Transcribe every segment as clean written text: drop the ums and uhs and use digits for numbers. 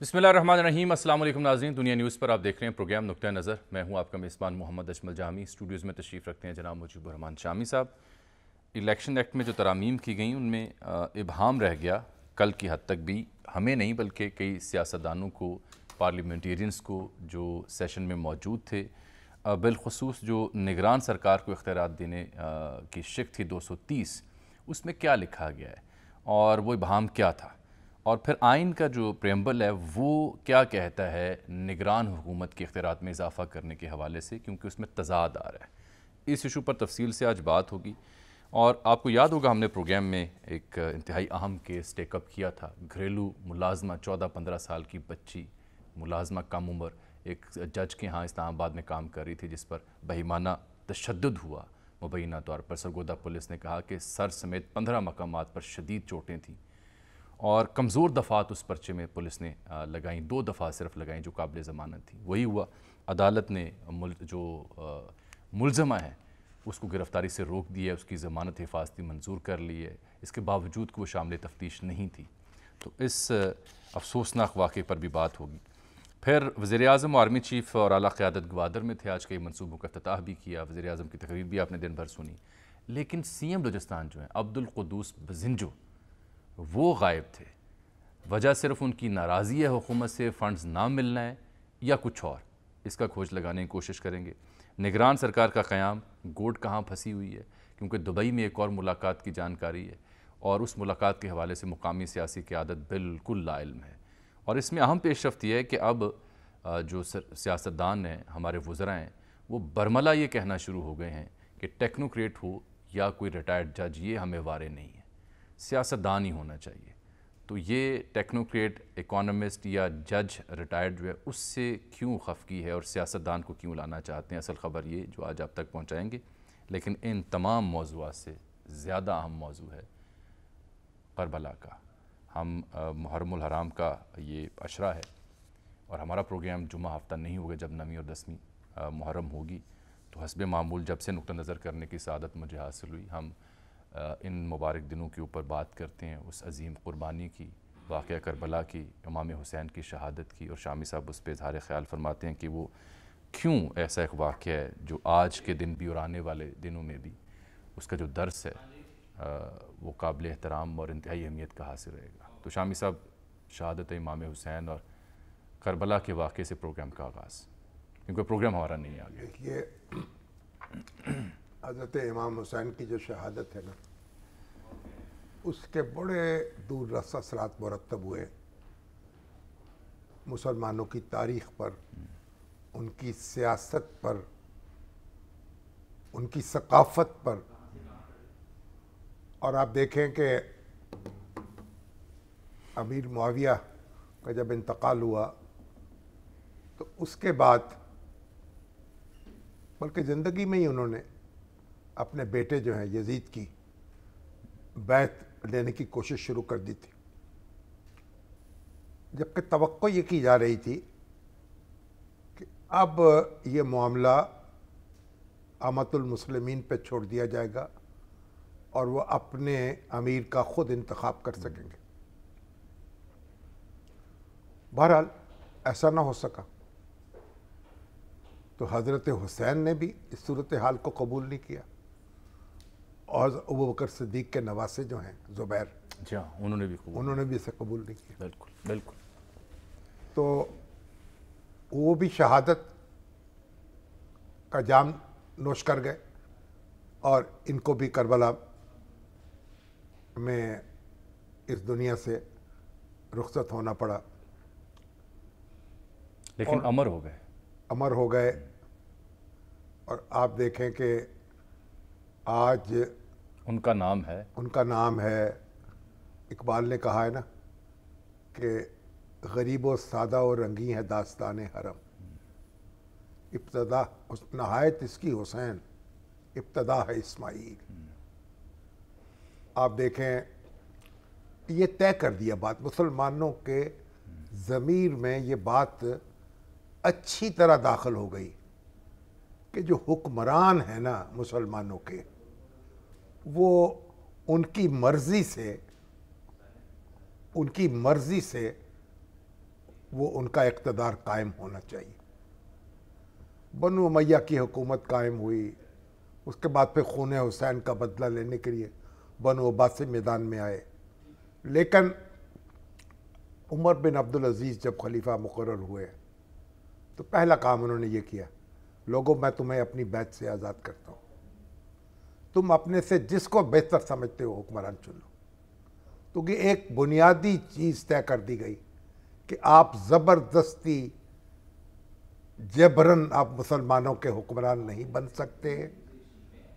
بسم اللہ الرحمن الرحیم۔ السلام علیکم ناظرین، دنیا نیوز پر آپ دیکھ رہے ہیں پروگرام نقطہ نظر۔ میں ہوں آپ کا میزبان محمد اجمل جامی۔ اسٹوڈیوز میں تشریف رکھتے ہیں جناب مجیب الرحمان شامی صاحب۔ الیکشن ایکٹ میں جو ترامیم کی گئیں ان میں ابہام رہ گیا کل کی حد تک بھی، ہمیں نہیں بلکہ کئی سیاستدانوں کو، پارلیمنٹیرینز کو جو سیشن میں موجود تھے، بالخصوص جو نگران سرکار کو اختیارات دینے کی شک تھی 230، اس میں کیا لکھا گیا ہے اور وہ ابہام کیا تھا، اور پھر آئین کا جو پریمبل ہے وہ کیا کہتا ہے نگران حکومت کے اختیارات میں اضافہ کرنے کے حوالے سے، کیونکہ اس میں تضاد آ رہا ہے۔ اس ایشو پر تفصیل سے آج بات ہوگی، اور آپ کو یاد ہوگا ہم نے پروگرام میں ایک انتہائی اہم کیس ٹیک اپ کیا تھا۔ گھریلو ملازمہ 14-15 سال کی بچی ملازمہ کم عمر ایک جج کے ہاں اسلام آباد میں کام کر رہی تھی، جس پر بہیمانہ تشدد ہوا مبینہ طور پر۔ سرگودا پولیس نے کہا کہ سر سمیت 15 مقامات پر شدید چوٹیں تھیں، اور کمزور دفعات اس پرچے میں پولیس نے لگائیں، 2 دفعہ صرف لگائیں جو قابل ضمانت تھیں۔ وہی ہوا، عدالت نے جو ملزمہ ہے اس کو گرفتاری سے روک دیا ہے، اس کی ضمانت حفاظتی منظور کر لی ہے، اس کے باوجود کہ وہ شامل تفتیش نہیں تھی۔ تو اس افسوسناک واقعے پر بھی بات ہوگی۔ پھر وزیراعظم اور آرمی چیف اور اعلیٰ قیادت گوادر میں تھے، آج کئی منصوبوں کا افتتاح بھی کیا، وزیراعظم کی تقریر بھی آپ نے دن بھر سنی، لیکن سی ایم بلوچستان جو ہیں عبدالقدوس بزنجو وہ غائب تھے۔ وجہ صرف ان کی ناراضی ہے حکومت سے، فنڈز نہ ملنا ہے، یا کچھ اور؟ اس کا کھوج لگانے کی کوشش کریں گے۔ نگران سرکار کا قیام، گوٹ کہاں پھنسی ہوئی ہے، کیونکہ دبئی میں ایک اور ملاقات کی جانکاری ہے، اور اس ملاقات کے حوالے سے مقامی سیاسی قیادت بالکل لا علم ہے۔ اور اس میں اہم پیش رفت یہ ہے کہ اب جو سیاستدان ہیں، ہمارے وزراء ہیں، وہ برملا یہ کہنا شروع ہو گئے ہیں کہ ٹیکنوکریٹ ہو یا کوئی ریٹائرڈ جج، یہ ہمیں وارے نہیں ہے، سیاستدان ہی ہونا چاہیے۔ تو یہ ٹیکنوکریٹ، اکانومسٹ یا جج ریٹائرڈ جو ہے اس سے کیوں خفگی ہے، اور سیاستدان کو کیوں لانا چاہتے ہیں؟ اصل خبر یہ جو آج آپ تک پہنچائیں گے۔ لیکن ان تمام موضوعات سے زیادہ اہم موضوع ہے کربلا کا۔ ہم محرم الحرام کا یہ عشرہ ہے، اور ہمارا پروگرام جمعہ ہفتہ نہیں ہوگا جب 9ویں اور 10ویں محرم ہوگی، تو حسب معمول جب سے نقطہ نظر کرنے کی سعادت مجھے حاصل ہوئی، ہم ان مبارک دنوں کے اوپر بات کرتے ہیں، اس عظیم قربانی کی، واقعہ کربلا کی، امام حسین کی شہادت کی، اور شامی صاحب اس پہ اظہار خیال فرماتے ہیں کہ وہ کیوں ایسا ایک واقعہ ہے جو آج کے دن بھی اور آنے والے دنوں میں بھی اس کا جو درس ہے وہ قابل احترام اور انتہائی اہمیت کا حاصل رہے گا۔ تو شامی صاحب، شہادت امام حسین اور کربلا کے واقعے سے پروگرام کا آغاز، کیونکہ پروگرام ہمارا نہیں آ گیا۔ دیکھیے، حضرت امام حسین کی جو شہادت ہے نا، اس کے بڑے دور رس اثرات مرتب ہوئے مسلمانوں کی تاریخ پر، ان کی سیاست پر، ان کی ثقافت پر۔ اور آپ دیکھیں کہ امیر معاویہ کا جب انتقال ہوا تو اس کے بعد، بلکہ زندگی میں ہی انہوں نے اپنے بیٹے جو ہیں یزید کی بیعت لینے کی کوشش شروع کر دی تھی، جبکہ توقع یہ کی جا رہی تھی کہ اب یہ معاملہ امۃ المسلمین پہ چھوڑ دیا جائے گا اور وہ اپنے امیر کا خود انتخاب کر سکیں گے۔ بہرحال ایسا نہ ہو سکا، تو حضرت حسین نے بھی اس صورتحال کو قبول نہیں کیا، اور ابوبکر صدیق کے نواسے جو ہیں زبیر، جی ہاں، انہوں نے بھی اسے قبول نہیں کیا۔ بالکل بالکل۔ تو وہ بھی شہادت کا جام نوش کر گئے، اور ان کو بھی کربلا میں اس دنیا سے رخصت ہونا پڑا، لیکن امر ہو گئے۔ اور آپ دیکھیں کہ آج ان کا نام ہے، اقبال نے کہا ہے نا کہ غریب و سادہ و رنگی ہے داستان حرم، ابتدا نہایت اس کی حسین، ابتدا ہے اسماعیل۔ آپ دیکھیں، یہ طے کر دیا بات، مسلمانوں کے ضمیر میں یہ بات اچھی طرح داخل ہو گئی کہ جو حکمران ہیں نا مسلمانوں کے، وہ ان کی مرضی سے وہ ان کا اقتدار قائم ہونا چاہیے۔ بنو امیہ کی حکومت قائم ہوئی، اس کے بعد پھر خون حسین کا بدلہ لینے کے لیے بنو عباسی میدان میں آئے، لیکن عمر بن عبدالعزیز جب خلیفہ مقرر ہوئے تو پہلا کام انہوں نے یہ کیا، لوگوں میں تمہیں اپنی بیعت سے آزاد کرتا ہوں، تم اپنے سے جس کو بہتر سمجھتے ہو حکمران چن لو، کیونکہ ایک بنیادی چیز طے کر دی گئی کہ آپ زبردستی جبرن آپ مسلمانوں کے حکمران نہیں بن سکتے،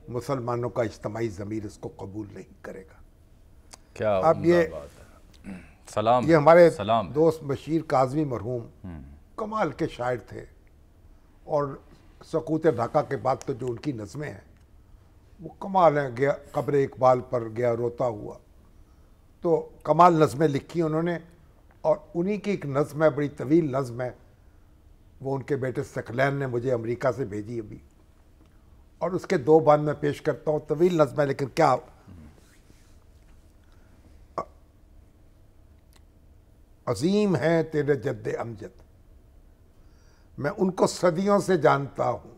مسلمانوں کا اجتماعی ضمیر اس کو قبول نہیں کرے گا۔ کیا اب یہ بات ہے، سلام، یہ ہمارے سلام دوست بشیر کاظمی مرحوم کمال کے شاعر تھے، اور سقوط ڈھاکہ کے بعد تو جو ان کی نظمیں ہیں وہ کمال ہیں، گیا قبر اقبال پر گیا روتا ہوا، تو کمال نظمیں لکھی انہوں نے، اور انہی کی ایک نظم ہے، بڑی طویل نظم ہے، وہ ان کے بیٹے ثقلین نے مجھے امریکہ سے بھیجی ابھی، اور اس کے 2 بند میں پیش کرتا ہوں، طویل نظم ہے لیکن کیا عظیم ہیں تیرے جد امجد، میں ان کو صدیوں سے جانتا ہوں،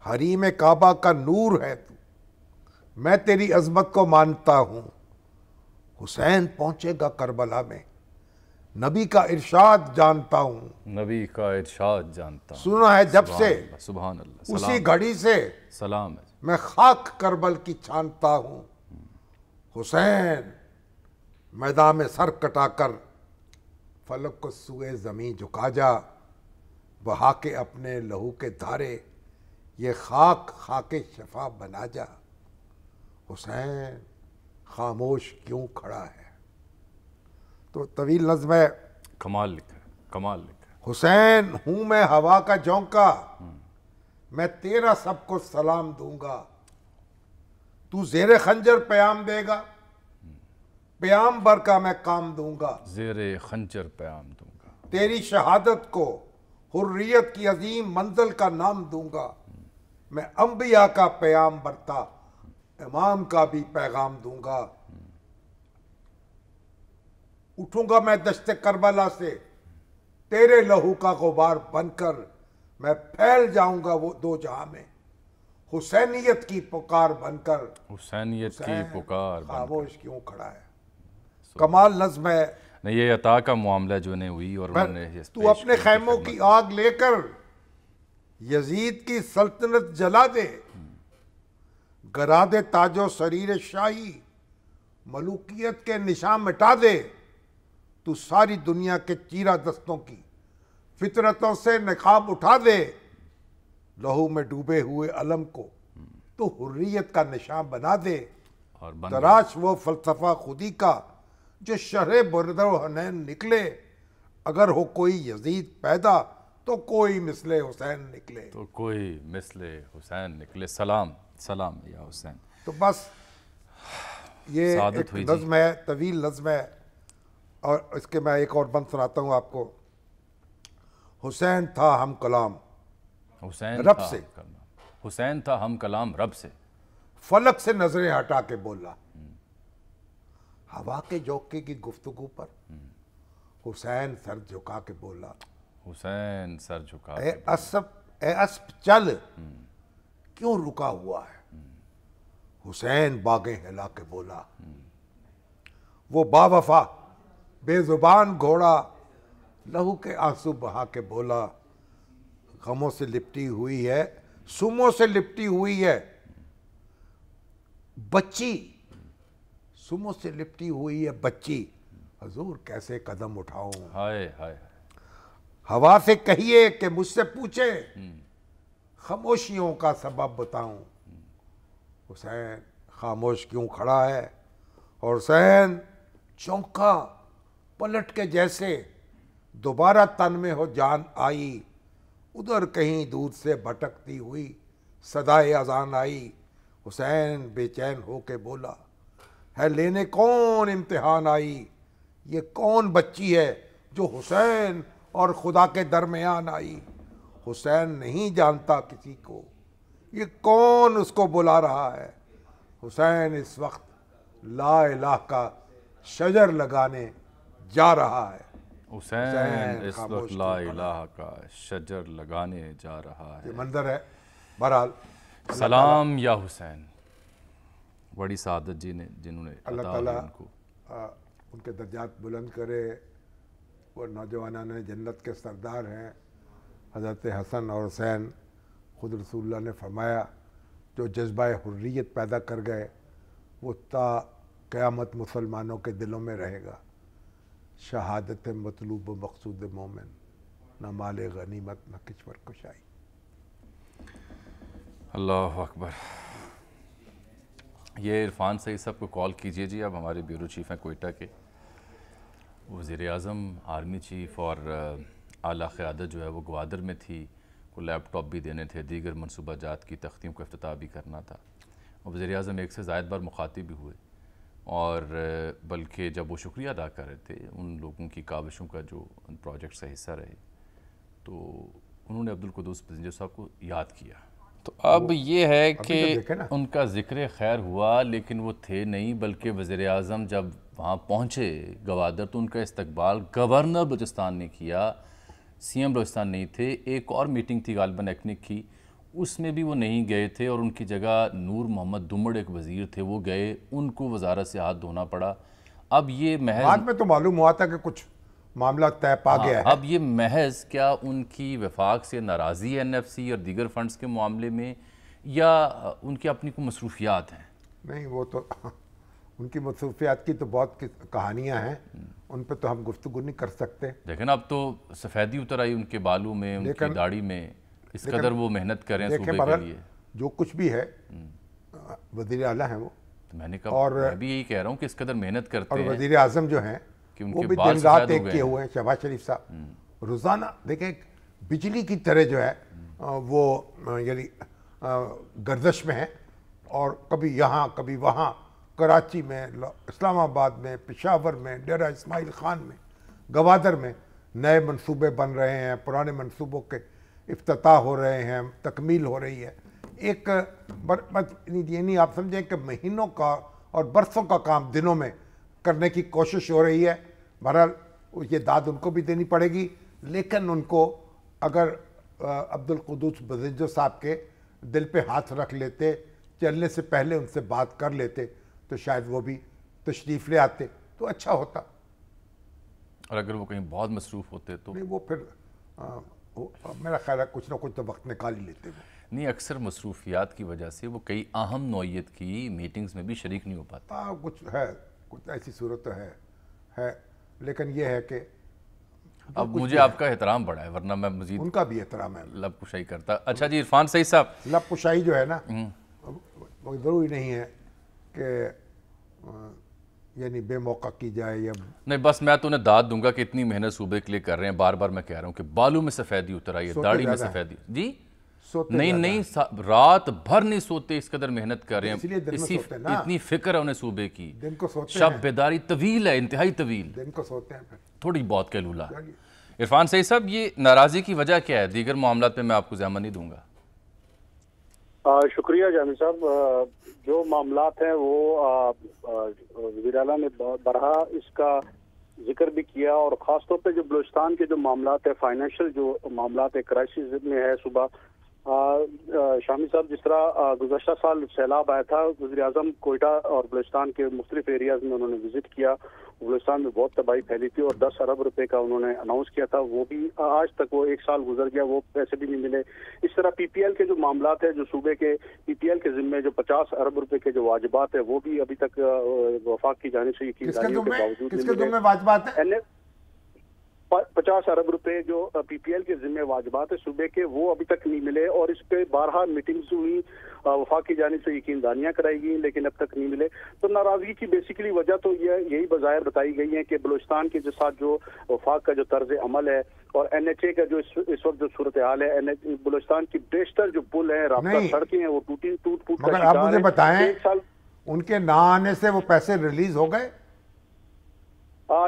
حریم کعبہ کا نور ہے تو، میں تیری عظمت کو مانتا ہوں، حسین پہنچے گا کربلا میں، نبی کا ارشاد جانتا ہوں، نبی کا ارشاد جانتا ہوں، سنا ہے جب سے سبحان اللہ، اسی گھڑی سے سلام ہے، میں خاک کربل کی چھانتا ہوں، حسین میدان میں سر کٹا کر فلک کو سوئے زمین جھکا جا، بہا کے اپنے لہو کے دھارے یہ خاک خاک شفا بنا جا، حسین خاموش کیوں کھڑا ہے۔ تو طویل نظم ہے، کمال لکھا ہے، کمال لکھا ہے، حسین ہوں میں ہوا کا جھونکا، میں تیرا سب کو سلام دوں گا، تو زیر خنجر پیام دے گا، پیام بر کا میں کام دوں گا، زیر خنجر پیام دوں گا، تیری شہادت کو حریت کی عظیم منزل کا نام دوں گا، میں انبیاء کا پیام برتا امام کا بھی پیغام دوں گا، اٹھوں گا میں دشت کربلا سے تیرے لہو کا غبار بن کر، میں پھیل جاؤں گا وہ 2 جہاں میں حسینیت کی پکار بن کر، حسینیت کی پکار بن کر، خاموش کیوں کھڑا ہے۔ کمال نظم ہے۔ نہیں، یہ عطا کا معاملہ جو نے ہوئی اور انہوں نے تو اپنے خیموں کی آگ لے کر یزید کی سلطنت جلا دے، گرا دے تاج و سریر شاہی، ملوکیت کے نشان مٹا دے، تو ساری دنیا کے چیرہ دستوں کی فطرتوں سے نقاب اٹھا دے، لہو میں ڈوبے ہوئے علم کو تو حریت کا نشان بنا دے، اور بن تراش وہ فلسفہ خودی کا جو شرح بردر و حنین نکلے، اگر ہو کوئی یزید پیدا تو کوئی مثل حسین نکلے۔ تو کوئی مثل حسین نکلے، سلام، سلام یا حسین۔ تو بس یہ سعادت ایک ہوئی جی۔ نظم ہے، طویل نظم ہے، اور اس کے میں ایک اور بند سناتا ہوں آپ کو۔ حسین تھا ہم کلام حسین رب تھا سے، ہم کلام، حسین تھا ہم کلام رب سے، فلک سے نظریں ہٹا کے بولا، ہوا کے جھونکے کی گفتگو پر حسین سر جھکا کے بولا، حسین سر جھکا اے اسب چل کیوں رکا ہوا ہے، حسین باغیں ہلا کے بولا، وہ با وفا بے زبان گھوڑا لہو کے آنسو بہا کے بولا، غموں سے لپٹی ہوئی ہے، سموں سے لپٹی ہوئی ہے بچی، سموں سے لپٹی ہوئی ہے بچی، حضور کیسے قدم اٹھاؤں، ہائے ہائے، ہوا سے کہیے کہ مجھ سے پوچھے خاموشیوں کا سبب بتاؤں، حسین خاموش کیوں کھڑا ہے، اور حسین چونکا پلٹ کے جیسے دوبارہ تن میں ہو جان آئی، ادھر کہیں دور سے بھٹکتی ہوئی صدائے اذان آئی، حسین بے چین ہو کے بولا، ہے لینے کون امتحان آئی، یہ کون بچی ہے جو حسین اور خدا کے درمیان آئی، حسین نہیں جانتا کسی کو، یہ کون اس کو بلا رہا ہے، حسین اس وقت لا الہ کا شجر لگانے جا رہا ہے۔ حسین اس وقت لا الہ کا شجر لگانے جا رہا ہے. یہ منظر ہے. بہرحال سلام یا حسین، بڑی سعادت جی نے جنہوں نے اللہ عطا تعالیٰ ہوئی ان کو. ان کے درجات بلند کرے. وہ نوجوانان جنت کے سردار ہیں. حضرت حسن اور حسین خود رسول اللہ نے فرمایا جو جذبہ حریت پیدا کر گئے وہ تا قیامت مسلمانوں کے دلوں میں رہے گا. شہادت مطلوب و مقصود مومن، نہ مال غنیمت نہ کچور کشائی. اللہ اکبر. یہ عرفان سعید صاحب کو کال کیجئے جی. اب ہمارے بیورو چیف ہیں کوئٹہ کے. وزیر اعظم، آرمی چیف اور اعلیٰ قیادت جو ہے وہ گوادر میں تھی. کو لیپ ٹاپ بھی دینے تھے، دیگر منصوبہ جات کی تختیوں کو افتتاح بھی کرنا تھا. اور وزیر اعظم ایک سے زائد بار مخاطب بھی ہوئے، اور بلکہ جب وہ شکریہ ادا کر رہے تھے ان لوگوں کی کاوشوں کا جو ان پروجیکٹس کا حصہ رہے، تو انہوں نے عبدالقدوس بزنجر صاحب کو یاد کیا. تو اب یہ ہے کہ ان کا ذکر خیر ہوا لیکن وہ تھے نہیں، بلکہ وزیر اعظم جب وہاں پہنچے گوادر تو ان کا استقبال گورنر بلوچستان نے کیا، سی ایم بلوچستان نہیں تھے. ایک اور میٹنگ تھی غالباً ایکنک کی، اس میں بھی وہ نہیں گئے تھے، اور ان کی جگہ نور محمد دمڑ ایک وزیر تھے، وہ گئے. ان کو وزارت سے ہاتھ دھونا پڑا. اب یہ محض بعد میں تو معلوم ہوا تھا کہ کچھ معاملہ طے پا گیا ہے. اب یہ محض کیا ان کی وفاق سے ناراضی ہے NFC اور دیگر فنڈز کے معاملے میں، یا ان کی اپنی کو مصروفیات ہیں؟ نہیں، وہ تو ان کی مصروفیات کی تو بہت کہانیاں ہیں، ان پہ تو ہم گفتگو نہیں کر سکتے. لیکن اب تو سفیدی اتر آئی ان کے بالوں میں، ان کی داڑھی میں. اس قدر وہ محنت کریں صوبے کے لیے. جو کچھ بھی ہے وزیر اعلیٰ ہیں وہ، میں نے کہا میں بھی یہی کہہ رہا ہوں کہ اس قدر محنت کرتے ہیں. اور وزیر اعظم جو ہیں وہ بھی دن رات ایک کیے ہوئے ہیں. شہباز شریف صاحب روزانہ دیکھیں بجلی کی طرح جو ہے وہ یعنی گردش میں ہیں، اور کبھی یہاں کبھی وہاں، کراچی میں، اسلام آباد میں، پشاور میں، ڈیرہ اسماعیل خان میں، گوادر میں. نئے منصوبے بن رہے ہیں، پرانے منصوبوں کے افتتاح ہو رہے ہیں، تکمیل ہو رہی ہے. ایک یعنی آپ سمجھیں کہ مہینوں کا اور برسوں کا کام دنوں میں کرنے کی کوشش ہو رہی ہے. بہرحال یہ داد ان کو بھی دینی پڑے گی، لیکن ان کو اگر عبدالقدوس بزنجر صاحب کے دل پہ ہاتھ رکھ لیتے، چلنے سے پہلے ان سے بات کر لیتے تو شاید وہ بھی تشریف لے آتے تو اچھا ہوتا. اور اگر وہ کہیں بہت مصروف ہوتے تو نہیں، وہ پھر میرا خیال ہے کچھ نہ کچھ تو وقت نکال ہی لیتے وہ. نہیں، اکثر مصروفیات کی وجہ سے وہ کئی اہم نوعیت کی میٹنگز میں بھی شریک نہیں ہو پاتا. کچھ ہے، کچھ ایسی صورت تو ہے، لیکن یہ ہے کہ اب مجھے آپ کا احترام بڑا ہے، ورنہ میں مزید ان کا بھی احترام ہے، لب کشائی کرتا. اچھا جی، عرفان سعید صاحب، لب کشائی جو ہے نا وہ ضروری نہیں ہے کہ یعنی بے موقع کی جائے. یا نہیں، بس میں تو انہیں داد دوں گا کہ اتنی محنت صوبے کے لیے کر رہے ہیں. بار بار میں کہہ رہا ہوں کہ بالوں میں سفیدی اتر آئی ہے، داڑھی میں سفیدی. جی نہیں، رات بھر نہیں سوتے، اس قدر محنت کر رہے ہیں. اتنی فکر ہے انہیں صوبے کی. شب بیداری طویل ہے، انتہائی طویل. دن کو سوتے ہیں تھوڑی بہت کیلولا. عرفان سعید صاحب، یہ ناراضی کی وجہ کیا ہے؟ دیگر معاملات پہ میں آپ کو زحمت نہیں دوں گا. شکریہ جامی صاحب. جو معاملات ہیں وہ وزیر اعلیٰ نے برہا اس کا ذکر بھی کیا، اور خاص طور پہ جو بلوچستان کے جو معاملات ہیں، فائنینشیل جو معاملات ہے، کرائسس میں ہے. صبح شامی صاحب، جس طرح گزشتہ سال سیلاب آیا تھا، وزیر اعظم کوئٹہ اور بلوچستان کے مختلف ایریاز میں انہوں نے وزٹ کیا. بلوچستان میں بہت تباہی پھیلی تھی اور 10 ارب روپے کا انہوں نے اناؤنس کیا تھا. وہ بھی آج تک، وہ 1 سال گزر گیا، وہ پیسے بھی نہیں ملے. اس طرح PPL کے جو معاملات ہیں، جو صوبے کے PPL کے ذمے جو 50 ارب روپے کے جو واجبات ہیں، وہ بھی ابھی تک وفاق کی جانب سے یقین داریوں کے باوجود کس کے ذمے واجبات ہیں؟ 50 ارب روپے جو PPL کے ذمہ واجبات ہے صوبے کے، وہ ابھی تک نہیں ملے، اور اس پہ بارہا میٹنگز ہوئی، وفاق کی جانب سے یقین دہانیاں کرائی گئی، لیکن اب تک نہیں ملے. تو ناراضگی کی بیسیکلی وجہ تو یہی بظاہر بتائی گئی ہے کہ بلوچستان کے ساتھ جو وفاق کا جو طرز عمل ہے اور NHA کا جو اس وقت جو صورتحال ہے، بلوچستان کی بیشتر جو پل ہیں، رابطہ سڑکیں ہیں، وہ ٹوٹ کا شکار ہیں. آپ مجھے بتائیں ان کے نہ آنے سے وہ پیسے ریلیز ہو گئے؟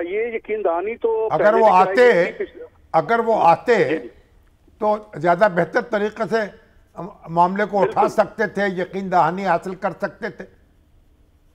یہ یقین دہانی تو اگر وہ آتے تو زیادہ بہتر طریقے سے معاملے کو اٹھا سکتے تھے، یقین دہانی حاصل کر سکتے تھے.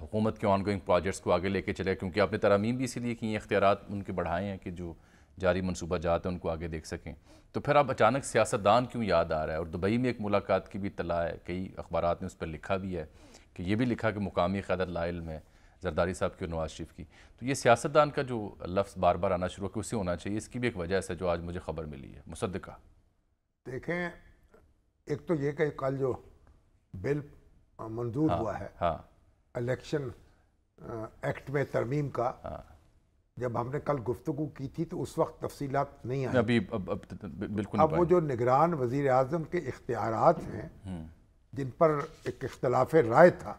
حکومت کے آن گوئنگ پروجیکٹس کو آگے لے کے چلے، کیونکہ آپ نے ترامیم بھی اسی لیے کی ہیں، اختیارات ان کے بڑھائے ہیں کہ جو جاری منصوبہ جات ہیں ان کو آگے دیکھ سکیں. تو پھر اب اچانک سیاستدان کیوں یاد آ رہا ہے؟ اور دبئی میں ایک ملاقات کی بھی اطلاع ہے، کئی اخبارات نے اس پر لکھا بھی ہے کہ یہ بھی لکھا کہ مقامی قیادت لا علم ہے زرداری صاحب کی اور نواز شریف کی. تو یہ سیاستدان کا جو لفظ بار بار آنا شروع ہو کہ اسے ہونا چاہیے، اس کی بھی ایک وجہ ہے جو آج مجھے خبر ملی ہے. مصدقہ دیکھیں، ایک تو یہ کہ کل جو بل منظور ہوا ہے ہاں الیکشن ایکٹ میں ترمیم کا، جب ہم نے کل گفتگو کی تھی تو اس وقت تفصیلات نہیں آئی. ابھی بالکل اب وہ جو نگران وزیر اعظم کے اختیارات ہیں جن پر ایک اختلاف رائے تھا،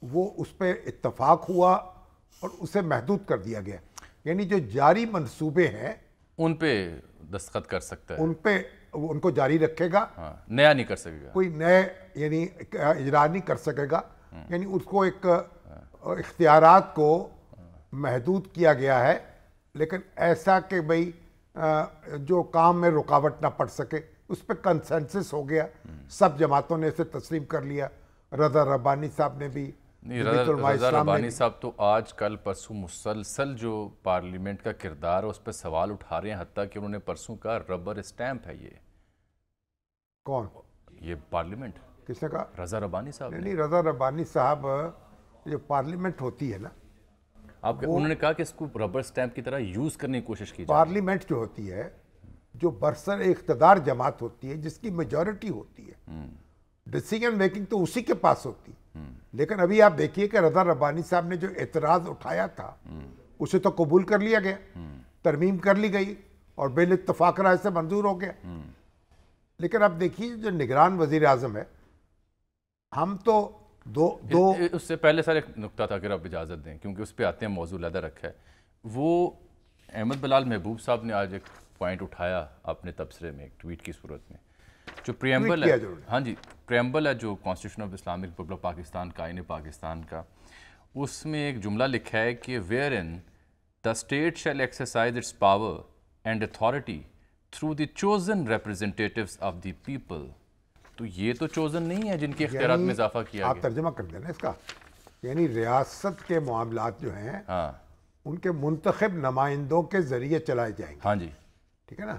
وہ اس پہ اتفاق ہوا اور اسے محدود کر دیا گیا. یعنی جو جاری منصوبے ہیں ان پہ دستخط کر سکتا ہے، ان پہ ان کو جاری رکھے گا، نیا نہیں کر سکے گا، کوئی نئے یعنی اجرا نہیں کر سکے گا. یعنی اس کو ایک اختیارات کو محدود کیا گیا ہے، لیکن ایسا کہ بھئی جو کام میں رکاوٹ نہ پڑ سکے. اس پہ کنسنسس ہو گیا، سب جماعتوں نے اسے تسلیم کر لیا. رضا ربانی صاحب نے بھی، رضا ربانی صاحب تو آج کل پرسوں مسلسل جو پارلیمنٹ کا کردار ہے اس پہ سوال اٹھا رہے ہیں، حتیٰ کہ انہوں نے پرسوں کہا ربر اسٹیمپ ہے. یہ کون؟ یہ پارلیمنٹ. کس نے کہا؟ رضا ربانی صاحب. نہیں، رضا ربانی صاحب جو پارلیمنٹ ہوتی ہے نا، انہوں نے کہا کہ اس کو ربر اسٹیمپ کی طرح یوز کرنے کی کوشش کی جائے. پارلیمنٹ جو ہوتی ہے، جو برسر اقتدار جماعت ہوتی ہے، جس کی میجورٹی ہوتی ہے، ڈیسیجن میکنگ تو اسی کے پاس ہوتی. لیکن ابھی آپ دیکھیے کہ رضا ربانی صاحب نے جو اعتراض اٹھایا تھا اسے تو قبول کر لیا گیا، ترمیم کر لی گئی اور بل اتفاق رائے سے منظور ہو گیا. لیکن اب دیکھیے جو نگران وزیر اعظم ہے، ہم تو دو اس سے پہلے سر ایک نقطہ تھا اگر آپ اجازت دیں، کیونکہ اس پہ آتے ہیں، موضوع علیحدہ رکھا ہے. وہ احمد بلال محبوب صاحب نے آج ایک پوائنٹ اٹھایا اپنے تبصرے میں ایک ٹویٹ کی صورت میں، جو پریمبل ہے، ہاں جی پریمبل ہے جو constitution of Islamic republic of Pakistan کا، آئین پاکستان کا، اس میں ایک جملہ لکھا ہے کہ where in the state shall exercise its power and authority through the chosen representatives of the people. تو یہ تو چوزن نہیں ہے جن کے اختیارات میں اضافہ کیا گیا. آپ ترجمہ کر دینا اس کا، یعنی ریاست کے معاملات جو ہیں ان کے منتخب نمائندوں کے ذریعے چلائے جائیں گے. ہاں جی ٹھیک ہے نا.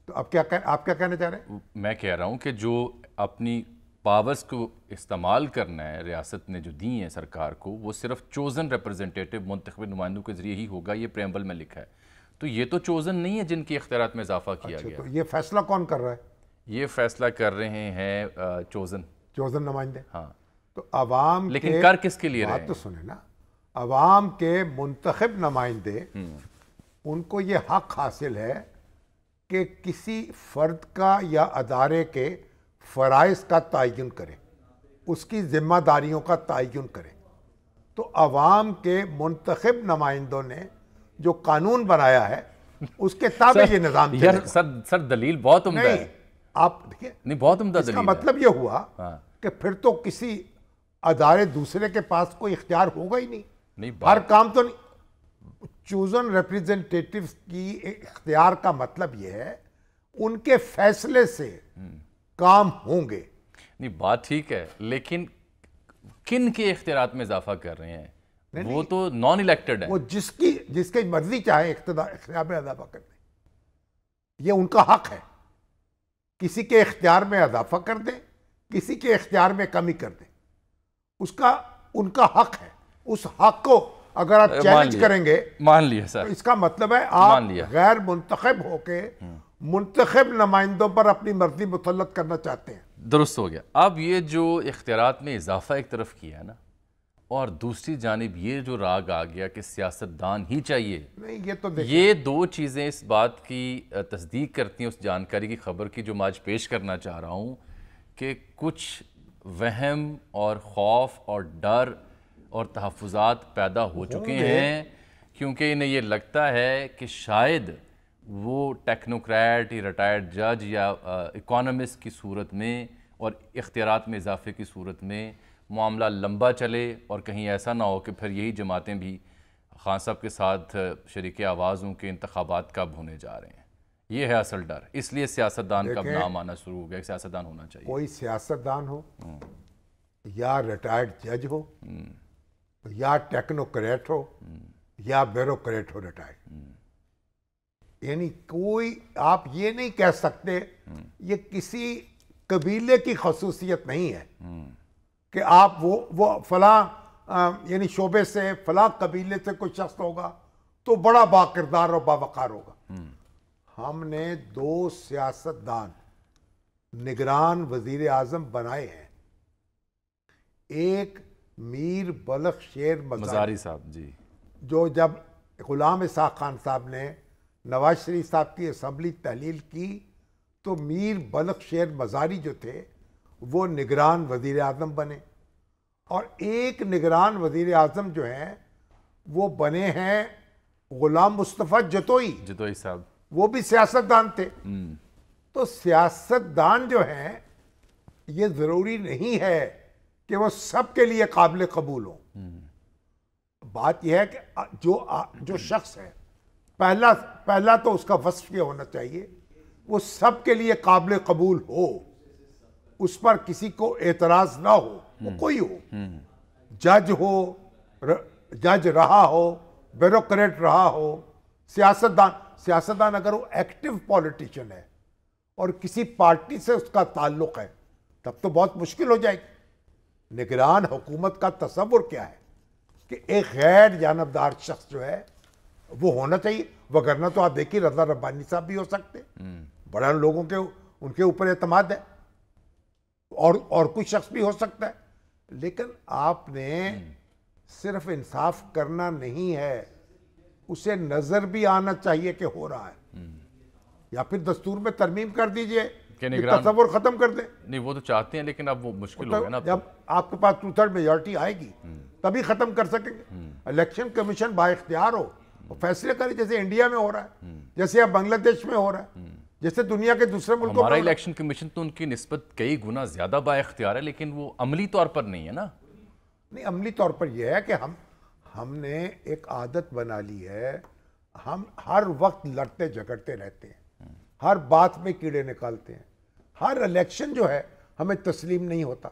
تو آپ کیا کہنا چاہ رہے ہیں؟ میں کہہ رہا ہوں کہ جو اپنی پاورز کو استعمال کرنا ہے ریاست نے جو دی ہیں سرکار کو، وہ صرف چوزن ریپرزنٹیٹیو منتخب نمائندوں کے ذریعے ہی ہوگا. یہ پریمبل میں لکھا ہے. تو یہ تو چوزن نہیں ہے جن کے اختیارات میں اضافہ کیا گیا. تو یہ فیصلہ کون کر رہا ہے؟ یہ فیصلہ کر رہے ہیں چوزن نمائندے. ہاں، تو عوام لیکن کر کس کے لیے رہے ہیں؟ بات تو سنیں نا، عوام کے منتخب نمائندے، ان کو یہ حق حاصل ہے کہ کسی فرد کا یا ادارے کے فرائض کا تعین کریں، اس کی ذمہ داریوں کا تعین کریں. تو عوام کے منتخب نمائندوں نے جو قانون بنایا ہے اس کے تابع یہ نظام چلے گا. سر دلیل بہت عمدہ ہے. آپ دیکھیں، نہیں بہت عمدہ اس دلیل کا ہے. مطلب یہ ہوا کہ پھر تو کسی ادارے دوسرے کے پاس کوئی اختیار ہوگا ہی نہیں. ہر کام تو نہیں. چوزن ریپریزنٹیٹیوز کی اختیار کا مطلب یہ ہے ان کے فیصلے سے کام ہوں گے. نہیں بات ٹھیک ہے، لیکن کن کے اختیارات میں اضافہ کر رہے ہیں؟ وہ تو نان الیکٹڈ ہے. وہ جس کی مرضی چاہے اختیار میں اضافہ کر دیں، یہ ان کا حق ہے. کسی کے اختیار میں اضافہ کر دیں، کسی کے اختیار میں کمی کر دیں، ان کا حق ہے. اس حق کو اگر آپ چیلنج کریں گے، مان لیا سر، اس کا مطلب ہے آپ غیر منتخب ہو کے منتخب نمائندوں پر اپنی مرضی مسلط کرنا چاہتے ہیں. درست ہو گیا. اب یہ جو اختیارات میں اضافہ ایک طرف کیا ہے نا، اور دوسری جانب یہ جو راگ آ گیا کہ سیاستدان ہی چاہیے، نہیں یہ دو چیزیں اس بات کی تصدیق کرتی ہیں اس جانکاری کی خبر کی جو میں آج پیش کرنا چاہ رہا ہوں، کہ کچھ وہم اور خوف اور ڈر اور تحفظات پیدا ہو چکے ہیں، کیونکہ انہیں یہ لگتا ہے کہ شاید وہ ٹیکنوکریٹ یا ریٹائرڈ جج یا اکانومسٹ کی صورت میں اور اختیارات میں اضافے کی صورت میں معاملہ لمبا چلے اور کہیں ایسا نہ ہو کہ پھر یہی جماعتیں بھی خان صاحب کے ساتھ شریک آواز ہوں کہ انتخابات کب ہونے جا رہے ہیں. یہ ہے اصل ڈر. اس لیے سیاستدان کا نام آنا شروع ہو گیا کہ سیاستدان ہونا چاہیے. کوئی سیاستدان ہو، یا ریٹائرڈ جج ہو یا ٹیکنوکریٹ ہو یا بیوروکریٹ ہو ریٹائرڈ. یعنی کوئی آپ یہ نہیں کہہ سکتے, یہ کسی قبیلے کی خصوصیت نہیں ہے کہ آپ وہ فلاں یعنی شعبے سے فلاں قبیلے سے کوئی شخص ہوگا تو بڑا باکردار اور باوقار ہوگا. ہم نے 2 سیاستدان نگران وزیر اعظم بنائے ہیں. ایک میر بلخ شیر مزاری صاحب جی, جو جب غلام اسحاق خان صاحب نے نواز شریف صاحب کی اسمبلی تحلیل کی تو میر بلخ شیر مزاری جو تھے وہ نگران وزیر اعظم بنے, اور ایک نگران وزیر اعظم جو ہیں وہ بنے ہیں غلام مصطفیٰ جتوئی صاحب, وہ بھی سیاستدان تھے. تو سیاستدان جو ہیں یہ ضروری نہیں ہے کہ وہ سب کے لیے قابل قبول ہوں. بات یہ ہے کہ جو شخص ہے پہلا تو اس کا وصف یہ ہونا چاہیے وہ سب کے لیے قابل قبول ہو, اس پر کسی کو اعتراض نہ ہو, وہ کوئی ہو, جج رہا ہو, بیوروکریٹ رہا ہو, سیاستدان اگر وہ ایکٹیو پولیٹیشین ہے اور کسی پارٹی سے اس کا تعلق ہے تب تو بہت مشکل ہو جائے گی. نگران حکومت کا تصور کیا ہے کہ ایک غیر جانبدار شخص جو ہے وہ ہونا چاہیے, وگرنہ تو آپ دیکھیے رضا ربانی صاحب بھی ہو سکتے, بڑے لوگوں کے ان کے اوپر اعتماد ہے, اور کوئی شخص بھی ہو سکتا ہے. لیکن آپ نے صرف انصاف کرنا نہیں ہے, اسے نظر بھی آنا چاہیے کہ ہو رہا ہے, یا پھر دستور میں ترمیم کر دیجئے کہ تصور ختم کر دیں. نہیں وہ تو چاہتے ہیں لیکن اب وہ مشکل ہو گیا نا. جب آپ کے پاس 2/3 میجورٹی آئے گی تبھی ختم کر سکیں گے. الیکشن کمیشن با اختیار ہو, فیصلے کرے, جیسے انڈیا میں ہو رہا ہے, جیسے اب بنگلہ دیش میں ہو رہا ہے, جیسے دنیا کے دوسرے ملکوں میں. ہمارا الیکشن کمیشن تو ان کی نسبت کئی گنا زیادہ با اختیار ہے, لیکن وہ عملی طور پر نہیں ہے نا. نہیں, عملی طور پر یہ ہے کہ ہم نے ایک عادت بنا لی ہے, ہم ہر وقت لڑتے جھگڑتے رہتے ہیں, ہر بات میں کیڑے نکالتے ہیں. ہر الیکشن جو ہے ہمیں تسلیم نہیں ہوتا.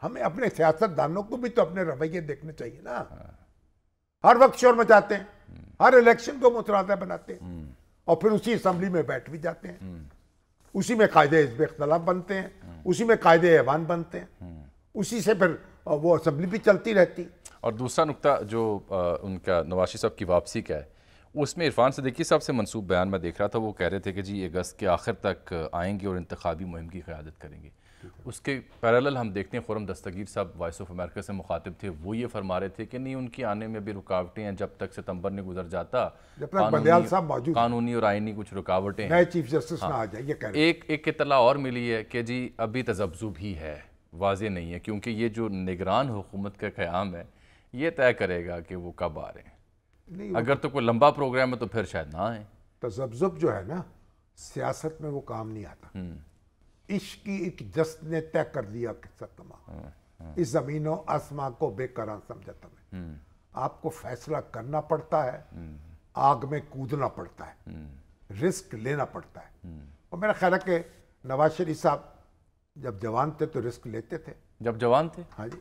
ہمیں اپنے سیاستدانوں کو بھی تو اپنے رویے دیکھنے چاہیے نا. ہر وقت شور مچاتے ہیں, ہر الیکشن کو متنازع بناتے ہیں, اور پھر اسی اسمبلی میں بیٹھ بھی جاتے ہیں, اسی میں قاعدے حزب اختلاف بنتے ہیں, اسی میں قاعدے ایوان بنتے ہیں, اسی سے پھر وہ اسمبلی بھی چلتی رہتی. اور دوسرا نقطہ جو ان کا نواز شریف صاحب کی واپسی کا ہے, اس میں عرفان صدیقی صاحب سے منسوب بیان میں دیکھ رہا تھا, وہ کہہ رہے تھے کہ جی اگست کے آخر تک آئیں گے اور انتخابی مہم کی قیادت کریں گے. اس کے پیرالل ہم دیکھتے ہیں خرم دستگیر صاحب وائس آف امریکہ سے مخاطب تھے, وہ یہ فرما رہے تھے کہ نہیں ان کی آنے میں بھی رکاوٹیں ہیں, جب تک ستمبر نے گزر جاتا قانونی اور آئینی کچھ رکاوٹیں ہیں. چیف جسٹس نہ آ جائے, یہ کہہ رہے ہیں. ایک اطلاع اور ملی ہے کہ جی ابھی تذبذب ہی ہے, واضح نہیں ہے, کیونکہ یہ جو نگران حکومت کا قیام ہے یہ طے کرے گا کہ وہ کب آ رہے ہیں. اگر تو کوئی لمبا پروگرام ہے تو پھر شاید نہ آئیں. تذبذب جو ہے نا سیاست میں وہ کام نہیں آتا. عشق کی ایک جست نے طے کر دیا قصہ تمام, اس زمین و آسمان کو بے قرار سمجھا تمہیں. آپ کو فیصلہ کرنا پڑتا ہے, آگ میں کودنا پڑتا ہے, رسک لینا پڑتا ہے. اور میرا خیال ہے کہ نواز شریف صاحب جب جوان تھے تو رسک لیتے تھے. جب جوان تھے, ہاں جی,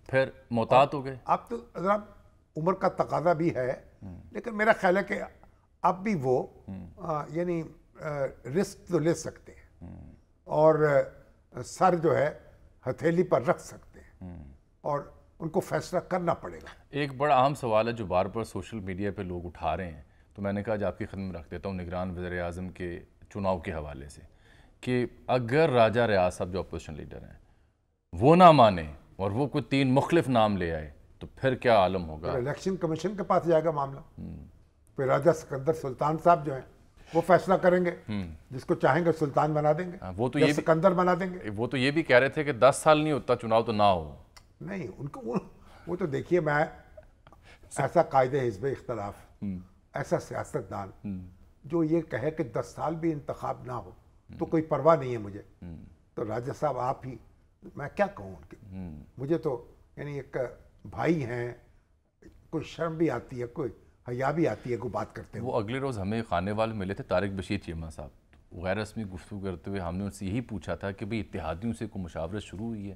پھر محتاط ہو گئے. اب تو ذرا عمر کا تقاضا بھی ہے, لیکن میرا خیال ہے کہ اب بھی وہ یعنی رسک تو لے سکتے ہیں, اور سر جو ہے ہتھیلی پر رکھ سکتے ہیں, اور ان کو فیصلہ کرنا پڑے گا. ایک بڑا اہم سوال ہے جو بار بار سوشل میڈیا پہ لوگ اٹھا رہے ہیں, تو میں نے کہا آپ کی خدمت میں رکھ دیتا ہوں نگران وزیر اعظم کے چناؤ کے حوالے سے, کہ اگر راجہ ریاض صاحب جو اپوزیشن لیڈر ہیں وہ نہ مانے اور وہ کوئی 3 مختلف نام لے آئے تو پھر کیا عالم ہوگا. الیکشن کمیشن کے پاس جائے گا معاملہ, پھر راجہ سکندر سلطان صاحب جو ہیں وہ فیصلہ کریں گے, جس کو چاہیں گے سلطان بنا دیں گے, وہ تو یہ سکندر بنا دیں گے. وہ تو یہ بھی کہہ رہے تھے کہ 10 سال نہیں ہوتا چناؤ تو نہ ہو. نہیں, ان کو وہ تو دیکھیے, میں ایسا قائد حزب اختلاف, ایسا سیاستدان جو یہ کہے کہ 10 سال بھی انتخاب نہ ہو تو کوئی پرواہ نہیں ہے مجھے, تو راجہ صاحب آپ ہی, میں کیا کہوں ان کے, مجھے تو یعنی ایک بھائی ہیں, کوئی شرم بھی آتی ہے, کوئی حیا بھی آتی ہے کوئی بات کرتے ہیں. وہ اگلے روز ہمیں خانے والے ملے تھے طارق بشیر چیمہ صاحب, غیر رسمی گفتگو کرتے ہوئے ہم نے ان سے یہی پوچھا تھا کہ بھئی اتحادیوں سے کوئی مشاورت شروع ہوئی ہے,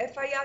FIR